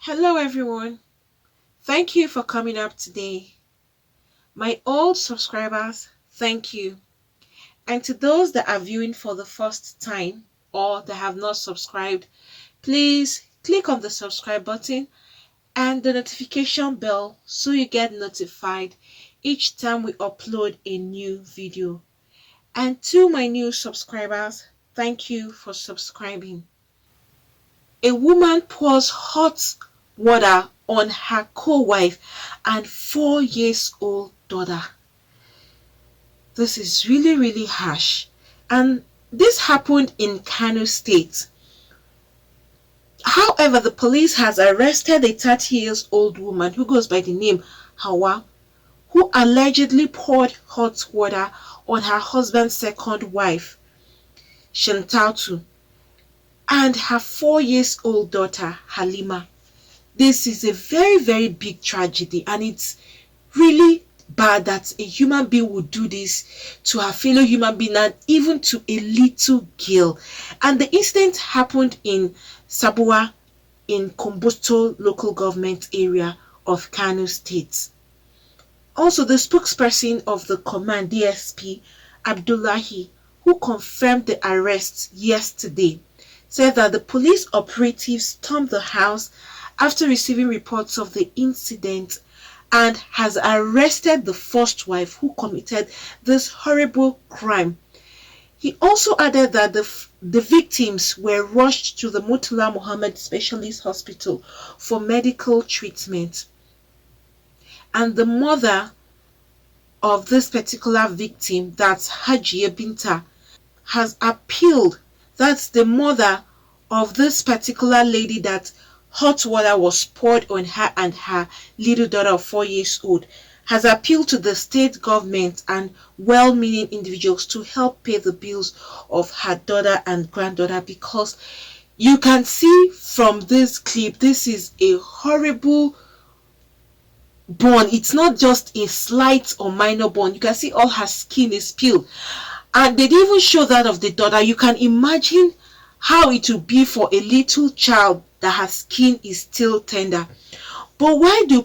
Hello everyone. Thank you for coming up today. My old subscribers, thank you. And to those that are viewing for the first time or that have not subscribed, please click on the subscribe button and the notification bell so you get notified each time we upload a new video. And to my new subscribers, thank you for subscribing. A woman pours hot water on her co-wife and 4 years old daughter. This is really harsh. And this happened in Kano State. However, the police has arrested a 30-year-old woman who goes by the name Hawa, who allegedly poured hot water on her husband's second wife, Sha'awanatu, and her 4 years old daughter, Halima. This is a very big tragedy, and it's really bad that a human being would do this to her fellow human being and even to a little girl. And the incident happened in Sabuwa in Kombosto local government area of Kano State. Also, the spokesperson of the command, DSP Abdullahi, who confirmed the arrest yesterday, said that the police operatives stormed the house after receiving reports of the incident and has arrested the first wife who committed this horrible crime. He also added that the victims were rushed to the Murtala Muhammad Specialist Hospital for medical treatment. And the mother of this particular victim, that's Hajiya Binta, has appealed. That's the mother of this particular lady that hot water was poured on her and her little daughter of 4 years old, has appealed to the state government and well-meaning individuals to help pay the bills of her daughter and granddaughter, because you can see from this clip, this is a horrible burn. It's not just a slight or minor burn. You can see all her skin is peeled, and they didn't even show that of the daughter. You can imagine how it will be for a little child that her skin is still tender. But why do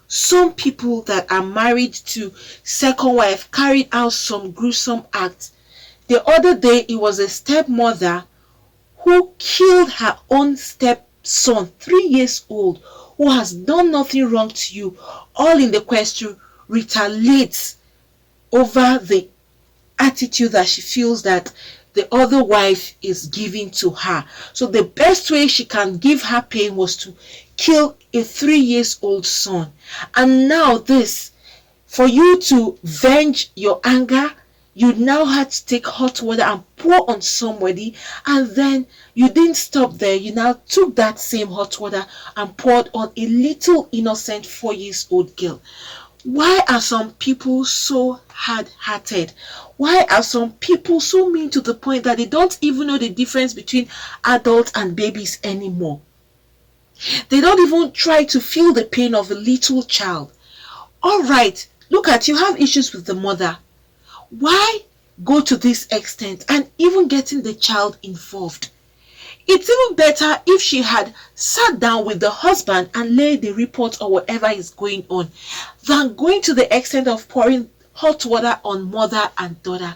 some people that are married to second wife carried out some gruesome acts? The other day, it was a stepmother who killed her own stepson, 3 years old, who has done nothing wrong to you, all in the quest to retaliate over the attitude that she feels that the other wife is giving to her. So the best way she can give her pain was to kill a 3 years old son. And now this, for you to venge your anger, you now had to take hot water and pour on somebody, and then you didn't stop there. You now took that same hot water and poured on a little innocent 4 years old girl. Why are some people so hard-hearted? Why are some people so mean to the point that they don't even know the difference between adults and babies anymore? They don't even try to feel the pain of a little child. Alright, look at, you have issues with the mother. Why go to this extent and even getting the child involved? It's even better if she had sat down with the husband and laid the report or whatever is going on, than going to the extent of pouring hot water on mother and daughter.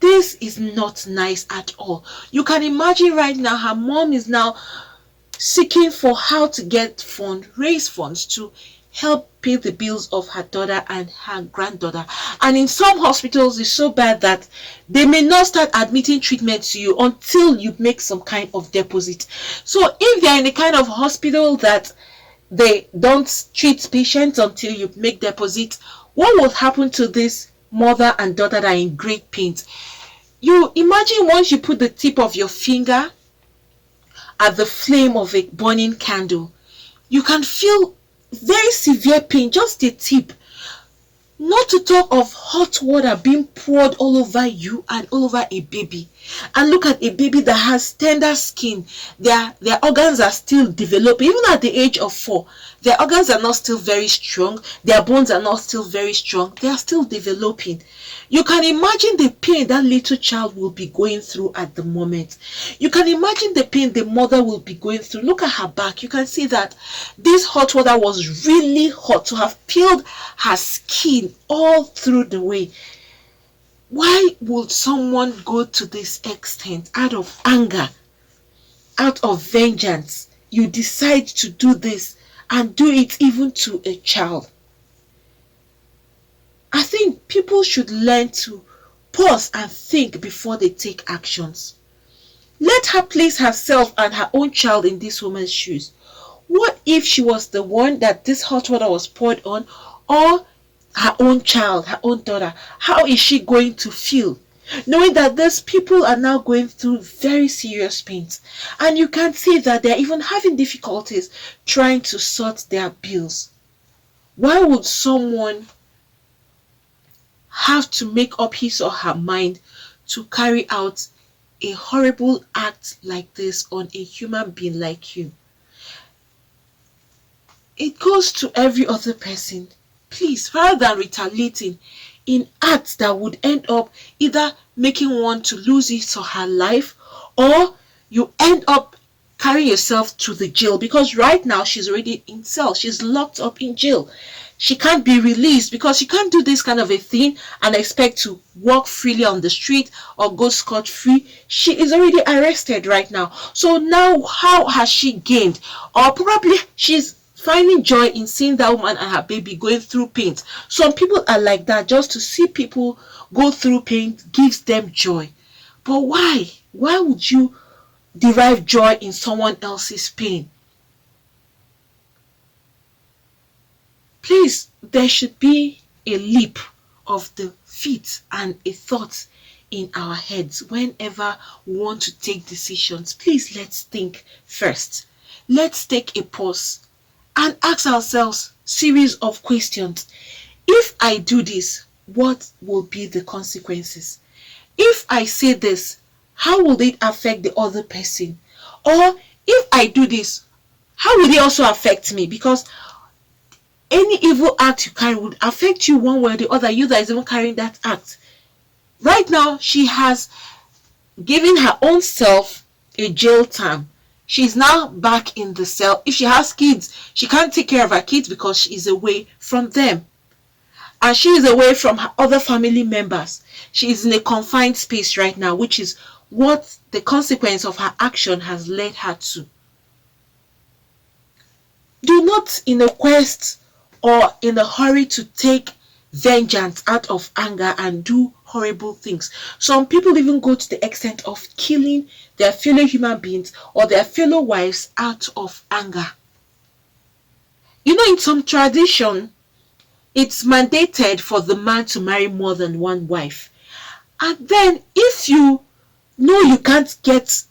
This is not nice at all. You can imagine right now her mom is now seeking for how to raise funds to help pay the bills of her daughter and her granddaughter. And in some hospitals, it's so bad that they may not start admitting treatment to you until you make some kind of deposit. So if they're in a kind of hospital that they don't treat patients until you make deposit, what will happen to this mother and daughter that are in great pain? You imagine once you put the tip of your finger at the flame of a burning candle, you can feel very severe pain, just the tip. Not to talk of hot water being poured all over you and all over a baby. And look at a baby that has tender skin. Their organs are still developing. Even at the age of 4, their organs are not still very strong. Their bones are not still very strong. They are still developing. You can imagine the pain that little child will be going through at the moment. You can imagine the pain the mother will be going through. Look at her back. You can see that this hot water was really hot to have peeled her skin all through the way. Why would someone go to this extent? Out of anger, out of vengeance, you decide to do this and do it even to a child. I think people should learn to pause and think before they take actions. Let her place herself and her own child in this woman's shoes. What if she was the one that this hot water was poured on, or her own child, her own daughter? How is she going to feel? Knowing that these people are now going through very serious pains, and you can see that they're even having difficulties trying to sort their bills. Why would someone have to make up his or her mind to carry out a horrible act like this on a human being like you? It goes to every other person. Please, rather than retaliating in acts that would end up either making one to lose his or her life, or you end up carrying yourself to the jail, because right now she's already in cell. She's locked up in jail. She can't be released because she can't do this kind of a thing and expect to walk freely on the street or go scot-free. She is already arrested right now. So now how has she gained? Or probably she's finding joy in seeing that woman and her baby going through pain. Some people are like that. Just to see people go through pain gives them joy. But why? Why would you derive joy in someone else's pain? Please, there should be a leap of the feet and a thought in our heads whenever we want to take decisions. Please, let's think first. Let's take a pause and ask ourselves a series of questions. If I do this, what will be the consequences? If I say this, how will it affect the other person? Or if I do this, how will it also affect me? Because any evil act you carry would affect you one way or the other, you that is even carrying that act. Right now, she has given her own self a jail term. She's now back in the cell. If she has kids, she can't take care of her kids because she is away from them. And she is away from her other family members. She is in a confined space right now, which is what the consequence of her action has led her to. Do not, in a quest or in a hurry to take vengeance out of anger and do horrible things. Some people even go to the extent of killing their fellow human beings or their fellow wives out of anger. You know, in some tradition, it's mandated for the man to marry more than one wife. And then if you know you can't get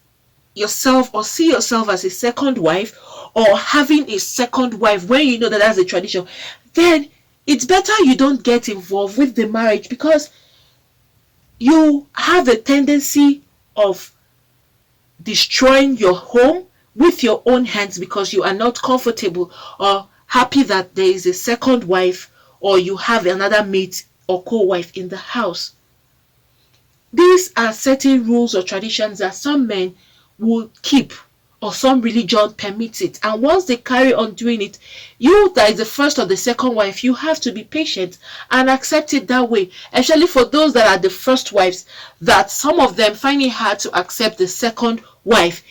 yourself or see yourself as a second wife, or having a second wife when you know that that's a tradition, then it's better you don't get involved with the marriage, because you have a tendency of destroying your home with your own hands because you are not comfortable or happy that there is a second wife or you have another mate or co-wife in the house. These are certain rules or traditions that some men will keep, or some religion permits it, and once they carry on doing it, you that is the first or the second wife, you have to be patient and accept it that way. Especially for those that are the first wives, that some of them find it hard to accept the second wife.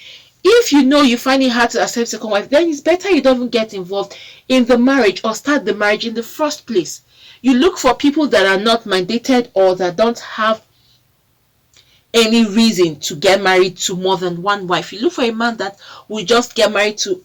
If you know you find it hard to accept second wife, then it's better you don't even get involved in the marriage or start the marriage in the first place. You look for people that are not mandated or that don't have any reason to get married to more than one wife. You look for a man that will just get married to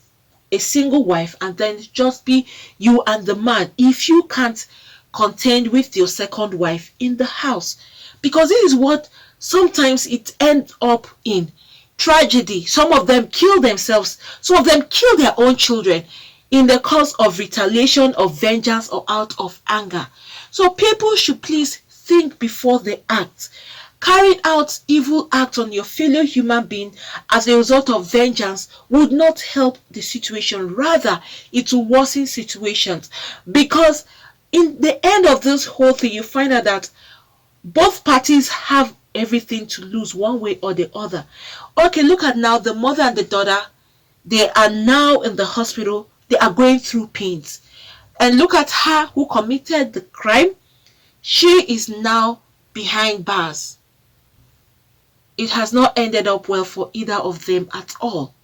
a single wife and then just be you and the man, if you can't contend with your second wife in the house. Because this is what sometimes it ends up in tragedy. Some of them kill themselves, some of them kill their own children. in the cause of retaliation, of vengeance, or out of anger. So people should please think before they act. Carrying out evil acts on your fellow human being as a result of vengeance would not help the situation. Rather, it will worsen situations, because in the end of this whole thing, you find out that both parties have everything to lose one way or the other. Okay, look at now the mother and the daughter. They are now in the hospital. They are going through pains. And look at her who committed the crime. She is now behind bars. It has not ended up well for either of them at all.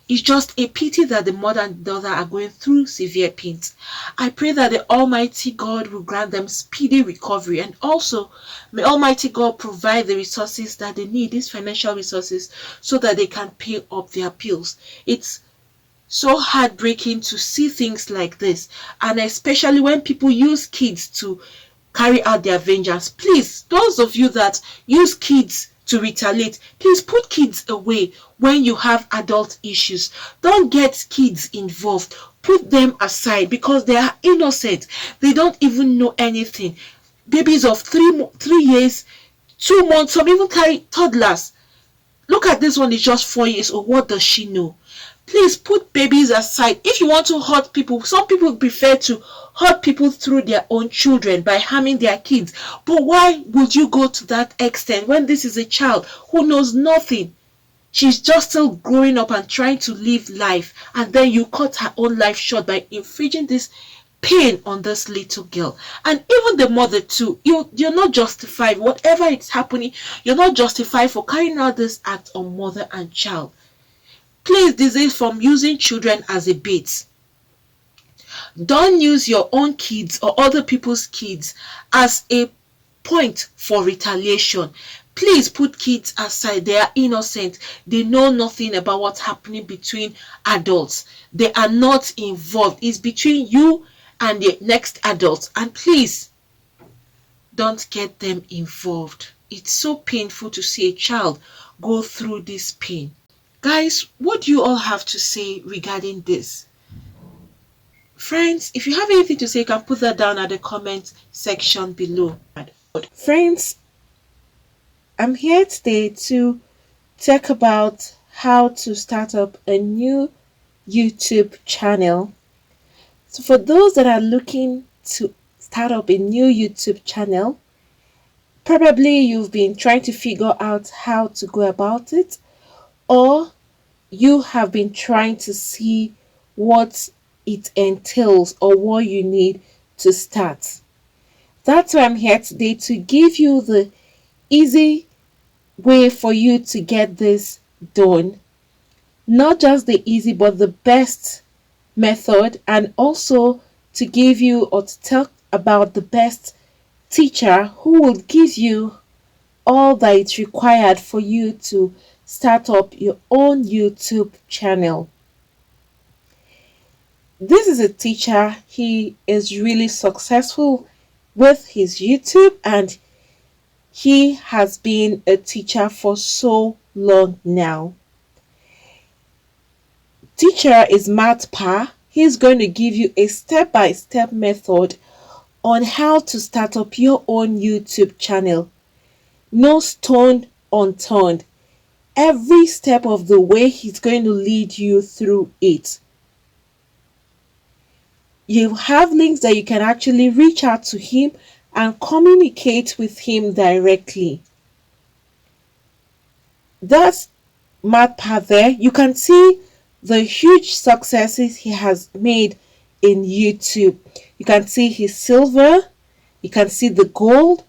It's just a pity that the mother and daughter are going through severe pains. I pray that the Almighty God will grant them speedy recovery, and also may Almighty God provide the resources that they need, these financial resources, so that they can pay up their bills. It's so heartbreaking to see things like this, and especially when people use kids to carry out their vengeance. Please, those of you that use kids to retaliate, please put kids away when you have adult issues. Don't get kids involved. Put them aside, because they are innocent. They don't even know anything. Babies of 3 years, 2 months, some even carry toddlers. Look at this one, is just 4 years old. What does she know? Please put babies aside. If you want to hurt people, some people prefer to hurt people through their own children by harming their kids. But why would you go to that extent when this is a child who knows nothing? She's just still growing up and trying to live life, and then you cut her own life short by inflicting this pain on this little girl. And even the mother too, you're not justified. Whatever is happening, you're not justified for carrying out this act on mother and child. Please desist from using children as a bait. Don't use your own kids or other people's kids as a point for retaliation. Please put kids aside. They are innocent. They know nothing about what's happening between adults. They are not involved. It's between you and the next adult. And please, don't get them involved. It's so painful to see a child go through this pain. Guys, what do you all have to say regarding this? Friends, if you have anything to say, you can put that down at the comment section below. Friends, I'm here today to talk about how to start up a new YouTube channel. So for those that are looking to start up a new YouTube channel, probably you've been trying to figure out how to go about it, or you have been trying to see what it entails or what you need to start. That's why I'm here today, to give you the easy way for you to get this done. Not just the easy, but the best method, and also to give you or to talk about the best teacher who will give you all that is required for you to start up your own YouTube channel. This is a teacher. He is really successful with his YouTube, and he has been a teacher for so long now. Teacher is Murtala. He's going to give you a step-by-step method on how to start up your own YouTube channel. No stone unturned. Every step of the way, he's going to lead you through it. You have links that you can actually reach out to him and communicate with him directly. That's Murtala there. You can see the huge successes he has made in YouTube. You can see his silver. You can see the gold.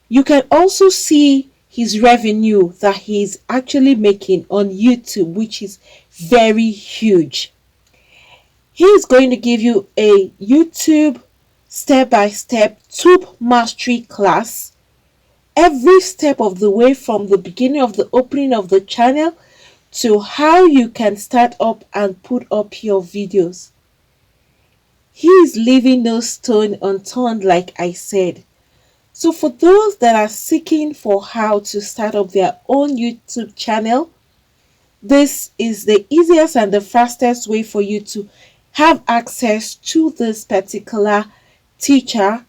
You can also see his revenue that he's actually making on YouTube, which is very huge. He's going to give you a YouTube step-by-step tube mastery class, every step of the way, from the beginning of the opening of the channel to how you can start up and put up your videos. He is leaving no stone unturned, like I said. So for those that are seeking for how to start up their own YouTube channel, this is the easiest and the fastest way for you to have access to this particular teacher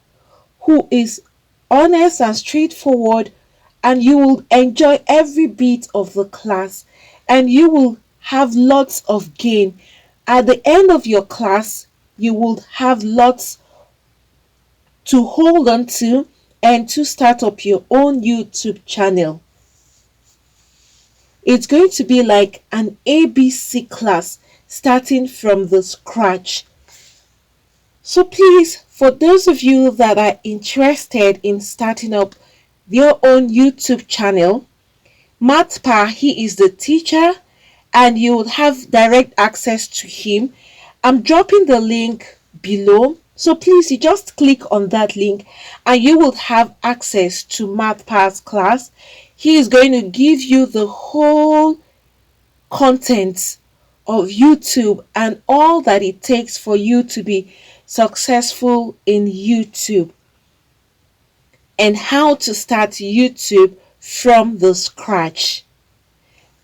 who is honest and straightforward, and you will enjoy every bit of the class and you will have lots of gain. At the end of your class, you will have lots to hold on to and to start up your own YouTube channel. It's going to be like an ABC class starting from the scratch. So please, for those of you that are interested in starting up your own YouTube channel, Matpa, he is the teacher and you will have direct access to him. I'm dropping the link below. So please, you just click on that link and you will have access to Matpa's class. He is going to give you the whole content of YouTube and all that it takes for you to be successful in YouTube and how to start YouTube from the scratch.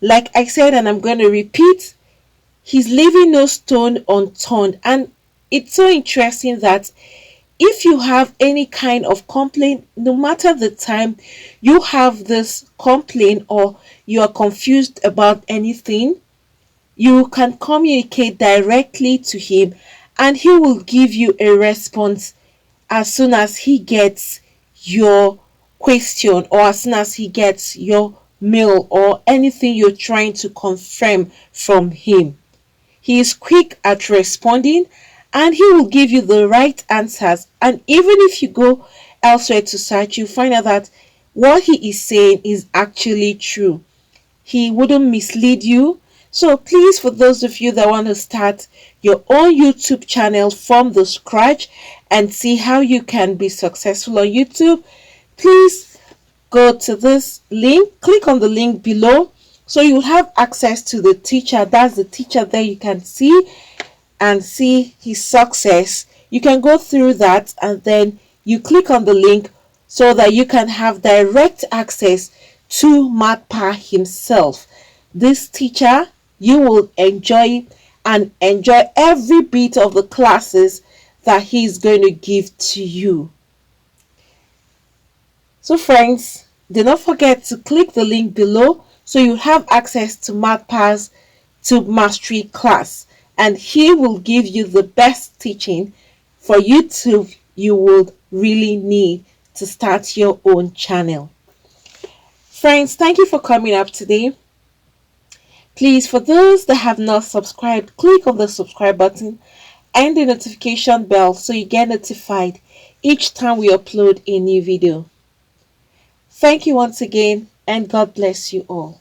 Like I said, and I'm going to repeat, he's leaving no stone unturned. And it's so interesting that if you have any kind of complaint, no matter the time you have this complaint or you are confused about anything, you can communicate directly to him and he will give you a response as soon as he gets your question or as soon as he gets your mail or anything you're trying to confirm from him. He is quick at responding and he will give you the right answers. And even if you go elsewhere to search, you find out that what he is saying is actually true. He wouldn't mislead you. So please, for those of you that want to start your own YouTube channel from the scratch and see how you can be successful on YouTube, please go to this link, click on the link below so you'll have access to the teacher. That's the teacher there you can see and see his success. You can go through that and then you click on the link so that you can have direct access to Matpa himself. This teacher, you will enjoy and enjoy every bit of the classes that he's going to give to you. So friends, do not forget to click the link below so you have access to Matpa's Tube Mastery class, and he will give you the best teaching for YouTube you will really need to start your own channel. Friends, thank you for coming up today. Please, for those that have not subscribed, click on the subscribe button and the notification bell so you get notified each time we upload a new video. Thank you once again, and God bless you all.